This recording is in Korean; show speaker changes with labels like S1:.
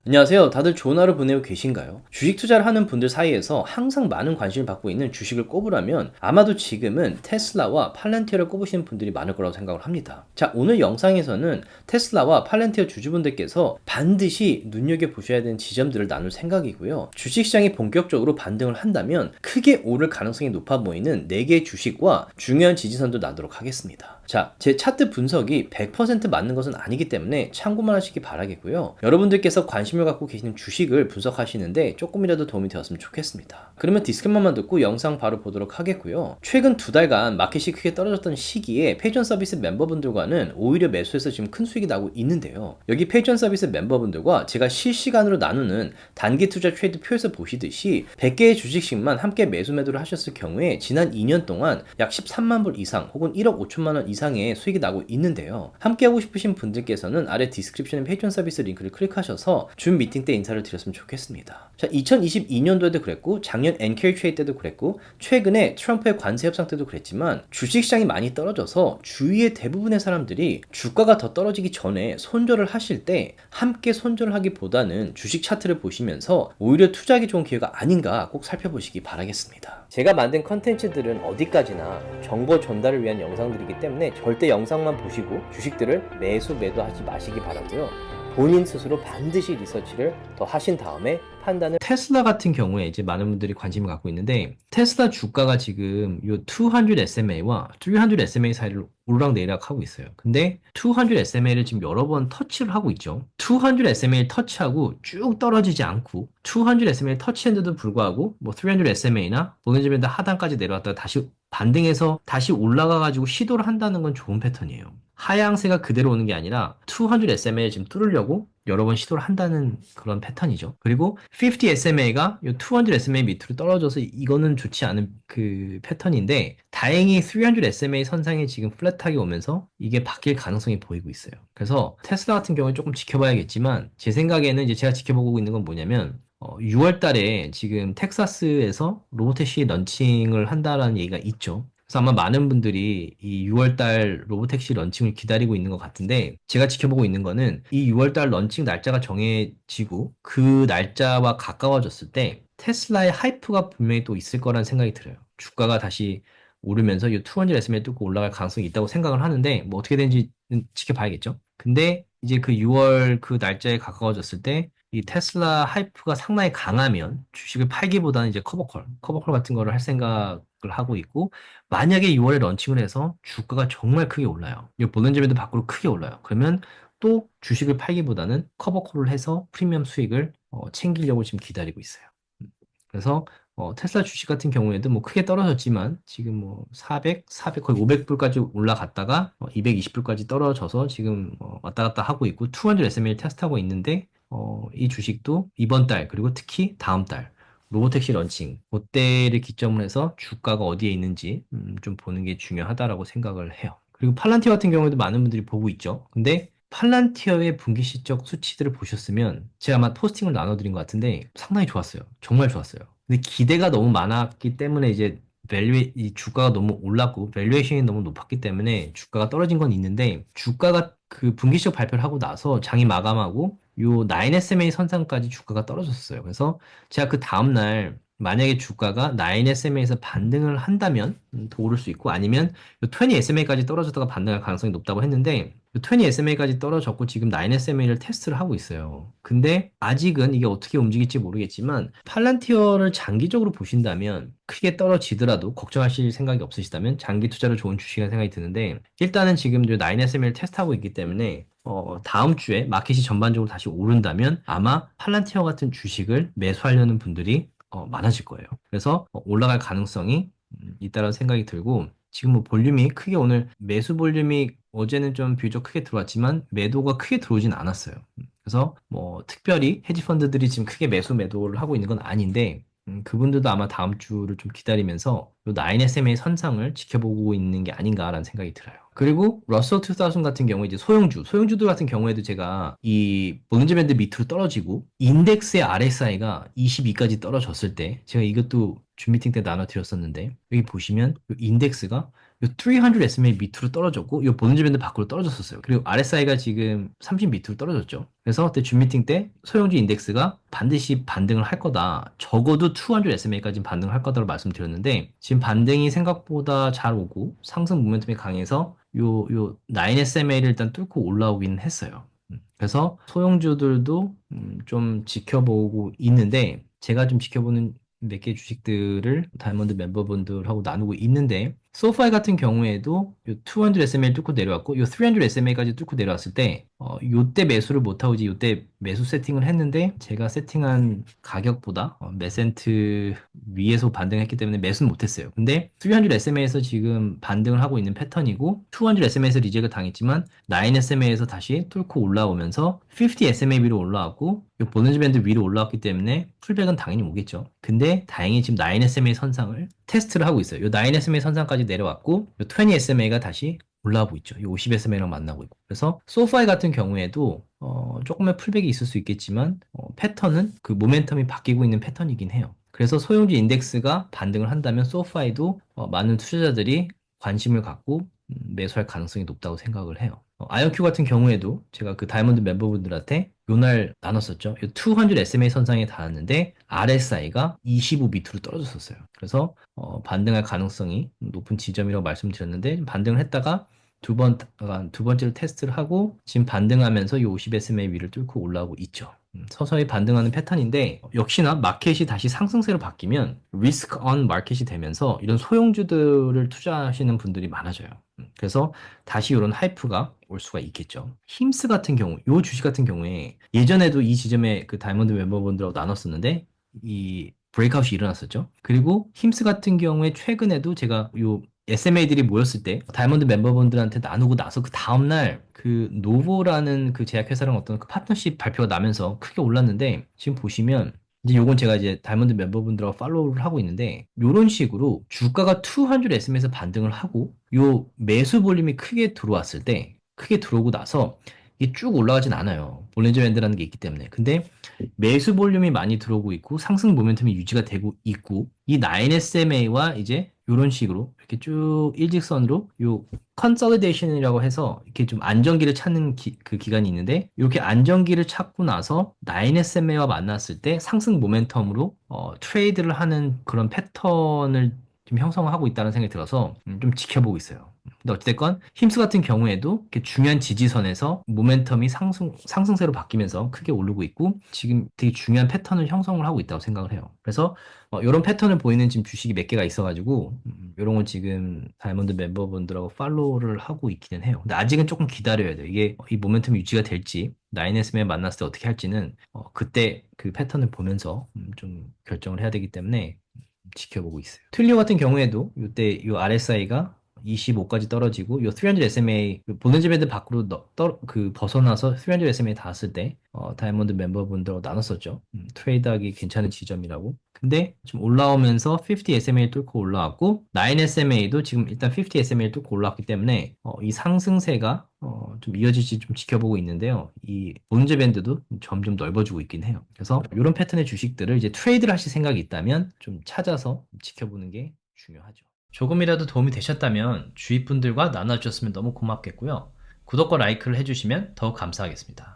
S1: 안녕하세요. 다들 좋은 하루 보내고 계신가요? 주식 투자를 하는 분들 사이에서 항상 많은 관심을 받고 있는 주식을 꼽으라면 아마도 지금은 테슬라와 팔란티어를 꼽으시는 분들이 많을 거라고 생각을 합니다. 자, 오늘 영상에서는 테슬라와 팔란티어 주주분들께서 반드시 눈여겨보셔야 되는 지점들을 나눌 생각이고요. 주식시장이 본격적으로 반등을 한다면 크게 오를 가능성이 높아 보이는 4개의 주식과 중요한 지지선도 나누도록 하겠습니다. 자, 제 차트 분석이 100% 맞는 것은 아니기 때문에 참고만 하시기 바라겠고요. 여러분들께서 관심을 갖고 계시는 주식을 분석하시는데 조금이라도 도움이 되었으면 좋겠습니다. 그러면 디스크만만 듣고 영상 바로 보도록 하겠고요. 최근 2달간 마켓이 크게 떨어졌던 시기에 페이전 서비스 멤버분들과는 오히려 매수해서 지금 큰 수익이 나고 있는데요. 여기 페이전 서비스 멤버분들과 제가 실시간으로 나누는 단기 투자 트레이드 표에서 보시듯이 100개의 주식씩만 함께 매수 매도를 하셨을 경우에 지난 2년 동안 약 13만 불 이상 혹은 1억 5천만 원 이상의 수익이 나고 있는데요. 함께 하고 싶으신 분들께서는 아래 디스크립션에 페이전 서비스 링크를 클릭하셔서 줌 미팅 때 인사를 드렸으면 좋겠습니다. 자, 2022년도에도 그랬고 작년 NK 트레이드 때도 그랬고 최근에 트럼프의 관세 협상 때도 그랬지만 주식시장이 많이 떨어져서 주위의 대부분의 사람들이 주가가 더 떨어지기 전에 손절을 하실 때 함께 손절을 하기보다는 주식 차트를 보시면서 오히려 투자하기 좋은 기회가 아닌가 꼭 살펴보시기 바라겠습니다. 제가 만든 컨텐츠들은 어디까지나 정보 전달을 위한 영상들이기 때문에 절대 영상만 보시고 주식들을 매도하지 마시기 바라고요. 본인 스스로 반드시 리서치를 더 하신 다음에 판단을. 테슬라 같은 경우에 이제 많은 분들이 관심을 갖고 있는데 테슬라 주가가 지금 요 200 SMA와 300 SMA 사이를 오르락내리락 하고 있어요. 근데 200 SMA를 지금 여러 번 터치를 하고 있죠. 200 SMA를 터치하고 쭉 떨어지지 않고 200 SMA를 터치했는데도 불구하고 뭐 300 SMA나 볼린저밴드 하단까지 내려왔다가 다시 반등해서 다시 올라가가지고 시도를 한다는 건 좋은 패턴이에요. 하향세가 그대로 오는 게 아니라 200 SMA를 지금 뚫으려고 여러 번 시도를 한다는 그런 패턴이죠. 그리고 50 SMA가 이 200 SMA 밑으로 떨어져서 이거는 좋지 않은 그 패턴인데 다행히 300 SMA 선상에 지금 플랫하게 오면서 이게 바뀔 가능성이 보이고 있어요. 그래서 테슬라 같은 경우에 조금 지켜봐야겠지만 제 생각에는 이제 제가 지켜보고 있는 건 뭐냐면 6월 달에 지금 텍사스에서 로보택시 런칭을 한다라는 얘기가 있죠. 그래서 아마 많은 분들이 이 6월달 로보택시 런칭을 기다리고 있는 것 같은데 제가 지켜보고 있는 거는 이 6월달 런칭 날짜가 정해지고 그 날짜와 가까워졌을 때 테슬라의 하이프가 분명히 또 있을 거라는 생각이 들어요. 주가가 다시 오르면서 이 200 SMA 뚫고 올라갈 가능성이 있다고 생각을 하는데 뭐 어떻게 되는지는 지켜봐야겠죠. 근데 이제 그 6월 그 날짜에 가까워졌을 때 이 테슬라 하이프가 상당히 강하면 주식을 팔기보다는 이제 커버콜 같은 거를 할 생각을 하고 있고 만약에 6월에 런칭을 해서 주가가 정말 크게 올라요. 이 볼린저밴드 밖으로 크게 올라요. 그러면 또 주식을 팔기보다는 커버콜을 해서 프리미엄 수익을 챙기려고 지금 기다리고 있어요. 그래서 테슬라 주식 같은 경우에도 뭐 크게 떨어졌지만 지금 뭐 400 거의 500불까지 올라갔다가 220불까지 떨어져서 지금 왔다 갔다 하고 있고 200 SMA를 테스트하고 있는데 이 주식도 이번 달 그리고 특히 다음 달 로보택시 런칭 그때를 기점으로 해서 주가가 어디에 있는지 좀 보는 게 중요하다라고 생각을 해요. 그리고 팔란티어 같은 경우에도 많은 분들이 보고 있죠. 근데 팔란티어의 분기 실적 수치들을 보셨으면 제가 아마 포스팅을 나눠드린 것 같은데 상당히 좋았어요. 정말 좋았어요. 근데 기대가 너무 많았기 때문에 이제 이 주가가 너무 올랐고 밸류에이션이 너무 높았기 때문에 주가가 떨어진 건 있는데 주가가 그 분기 실적 발표를 하고 나서 장이 마감하고 요 9SMA 선상까지 주가가 떨어졌어요. 그래서 제가 그 다음날 만약에 주가가 9SMA에서 반등을 한다면 더 오를 수 있고 아니면 20SMA까지 떨어졌다가 반등할 가능성이 높다고 했는데 20SMA까지 떨어졌고 지금 9SMA를 테스트를 하고 있어요. 근데 아직은 이게 어떻게 움직일지 모르겠지만 팔란티어를 장기적으로 보신다면 크게 떨어지더라도 걱정하실 생각이 없으시다면 장기 투자로 좋은 주식이라는 생각이 드는데 일단은 지금 9SMA를 테스트하고 있기 때문에 다음 주에 마켓이 전반적으로 다시 오른다면 아마 팔란티어 같은 주식을 매수하려는 분들이 많아질 거예요. 그래서 올라갈 가능성이 있다는 생각이 들고 지금 뭐 볼륨이 크게 오늘 매수 볼륨이 어제는 좀 비교적 크게 들어왔지만 매도가 크게 들어오진 않았어요. 그래서 뭐 특별히 헤지 펀드들이 지금 크게 매도를 하고 있는 건 아닌데 그분들도 아마 다음 주를 좀 기다리면서 요 9SMA 선상을 지켜보고 있는 게 아닌가라는 생각이 들어요. 그리고 러셀 2000 같은 경우에 이제 소형주들 같은 경우에도 제가 이 볼린저 밴드 밑으로 떨어지고 인덱스의 RSI가 22까지 떨어졌을 때 제가 이것도 줌 미팅 때 나눠드렸었는데 여기 보시면 이 인덱스가 요 300 SMA 밑으로 떨어졌고 요 볼린저 밴드 밖으로 떨어졌었어요. 그리고 RSI가 지금 30 밑으로 떨어졌죠. 그래서 그때 준 미팅 때 소형주 인덱스가 반드시 반등을 할 거다. 적어도 200 SMA까지는 반등을 할 거다라고 말씀드렸는데 지금 반등이 생각보다 잘 오고 상승 모멘텀이 강해서 요 9 SMA를 일단 뚫고 올라오긴 했어요. 그래서 소형주들도 좀 지켜보고 있는데 제가 좀 지켜보는 몇 개 주식들을 다이아몬드 멤버분들하고 나누고 있는데 소파이 같은 경우에도 요 200 SMA 뚫고 내려왔고 요 300 SMA까지 뚫고 내려왔을 때 요때 매수를 못하고 이제 요때 매수 세팅을 했는데 제가 세팅한 가격보다 몇 센트 위에서 반등했기 때문에 매수는 못했어요. 근데 300 SMA에서 지금 반등을 하고 있는 패턴이고 200 SMA에서 리젝을 당했지만 9 SMA에서 다시 뚫고 올라오면서 50 SMA 위로 올라왔고 요 볼린저 밴드 위로 올라왔기 때문에 풀백은 당연히 오겠죠. 근데 다행히 지금 9 SMA 선상을 테스트를 하고 있어요. 요 9 SMA 선상까지 내려왔고 요 20 SMA가 다시 올라오고 있죠. 요 50 SMA랑 만나고 있고. 그래서 소파이 같은 경우에도 조금의 풀백이 있을 수 있겠지만 패턴은 그 모멘텀이 바뀌고 있는 패턴이긴 해요. 그래서 소형주 인덱스가 반등을 한다면 소파이도 많은 투자자들이 관심을 갖고 매수할 가능성이 높다고 생각을 해요. 아이언큐 같은 경우에도 제가 그 다이아몬드 멤버분들한테 요날 나눴었죠. 200 SMA 선상에 닿았는데 RSI가 25 밑으로 떨어졌었어요. 그래서 반등할 가능성이 높은 지점이라고 말씀드렸는데 반등을 했다가 두 번째로 테스트를 하고 지금 반등하면서 이 50 SMA 위를 뚫고 올라오고 있죠. 서서히 반등하는 패턴인데 역시나 마켓이 다시 상승세로 바뀌면 리스크 언 마켓이 되면서 이런 소형주들을 투자하시는 분들이 많아져요. 그래서 다시 이런 하이프가 올 수가 있겠죠. 힘스 같은 경우, 이 주식 같은 경우에 예전에도 이 지점에 그 다이아몬드 멤버분들하고 나눴었는데 이 브레이크아웃이 일어났었죠. 그리고 힘스 같은 경우에 최근에도 제가 요 SMA들이 모였을 때 다이아몬드 멤버분들한테 나누고 나서 그 다음날 그 노보라는 그 제약회사랑 어떤 그 파트너십 발표가 나면서 크게 올랐는데 지금 보시면 이제 요건 제가 이제 다이아몬드 멤버분들하고 팔로우를 하고 있는데 요런 식으로 주가가 200 SM에서 반등을 하고 요 매수 볼륨이 크게 들어왔을 때 크게 들어오고 나서 이게 쭉 올라가진 않아요. 볼린저 밴드라는 게 있기 때문에. 근데 매수 볼륨이 많이 들어오고 있고 상승 모멘텀이 유지가 되고 있고 이 9SMA와 이제 이런 식으로 이렇게 쭉 일직선으로 요 컨솔리데이션이라고 해서 이렇게 좀 안정기를 찾는 그 기간이 있는데 이렇게 안정기를 찾고 나서 9SMA와 만났을 때 상승 모멘텀으로 트레이드를 하는 그런 패턴을 좀 형성하고 있다는 생각이 들어서 좀 지켜보고 있어요. 근데 어찌됐건 힘스 같은 경우에도 이렇게 중요한 지지선에서 모멘텀이 상승세로 바뀌면서 크게 오르고 있고 지금 되게 중요한 패턴을 형성을 하고 있다고 생각을 해요. 그래서 이런 패턴을 보이는 지금 주식이 몇 개가 있어가지고 이런 건 지금 다이아몬드 멤버분들하고 팔로우를 하고 있기는 해요. 근데 아직은 조금 기다려야 돼요. 이게 이 모멘텀이 유지가 될지 9SM에 만났을 때 어떻게 할지는 그때 그 패턴을 보면서 좀 결정을 해야 되기 때문에 지켜보고 있어요. 튠리오 같은 경우에도 이때 이 RSI가 25까지 떨어지고 요 300 SMA 볼린저 밴드 밖으로 벗어나서 300 SMA 닿았을 때 다이아몬드 멤버분들하고 나눴었죠. 트레이드하기 괜찮은 지점이라고. 근데 좀 올라오면서 50 SMA를 뚫고 올라왔고 9 SMA도 지금 일단 50 SMA를 뚫고 올라왔기 때문에 이 상승세가 좀 이어질지 좀 지켜보고 있는데요. 이 볼린저 밴드도 점점 넓어지고 있긴 해요. 그래서 이런 패턴의 주식들을 이제 트레이드를 하실 생각이 있다면 좀 찾아서 지켜보는 게 중요하죠. 조금이라도 도움이 되셨다면 주위 분들과 나눠주셨으면 너무 고맙겠고요. 구독과 라이크를 해주시면 더욱 감사하겠습니다.